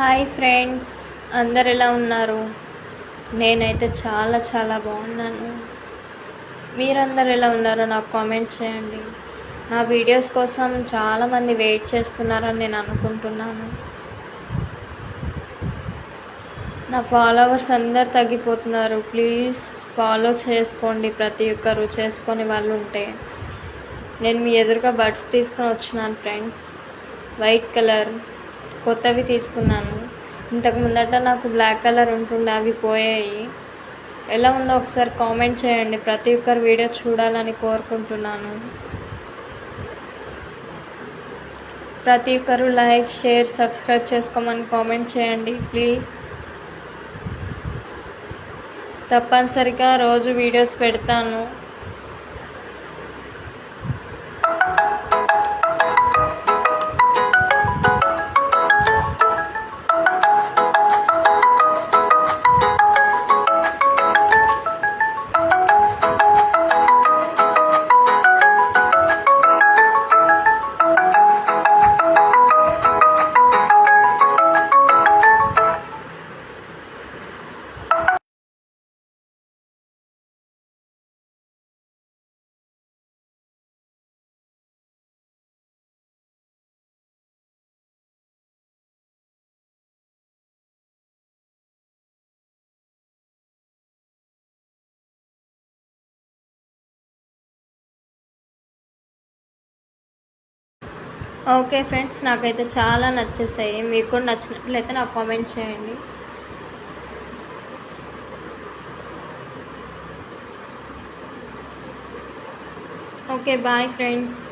Hi friends, అందరు ఎలా ఉన్నారు? నేనైతే చాలా బాగున్నాను. మీరందరు ఎలా ఉన్నారో నాకు కామెంట్ చేయండి. నా వీడియోస్ కోసం చాలామంది వెయిట్ చేస్తున్నారని నేను అనుకుంటున్నాను. నా ఫాలోవర్స్ అందరు తగ్గిపోతున్నారు. ప్లీజ్ ఫాలో చేసుకోండి. ప్రతి ఒక్కరు చేసుకొని వాళ్ళు ఉంటే. నేను మీ ఎదురుగా బడ్స్ తీసుకొని వచ్చినాను ఫ్రెండ్స్. వైట్ కలర్ కొత్తవి తీసుకున్నాను. ఇంతకు ముందట నాకు బ్లాక్ కలర్ ఉంటుండే, అవి పోయాయి. ఎలా ఉందో ఒకసారి కామెంట్ చేయండి. ప్రతి ఒక్కరు వీడియో చూడాలని కోరుకుంటున్నాను. ప్రతి ఒక్కరు లైక్, షేర్, సబ్స్క్రైబ్ చేసుకోమని కామెంట్ చేయండి ప్లీజ్. తప్పనిసరిగా రోజు వీడియోస్ పెడతాను. ఓకే ఫ్రెండ్స్, నాకైతే చాలా నచ్చేసాయి. మీకు కూడా నచ్చినట్లయితే నాకు కామెంట్ చేయండి. Okay, bye friends.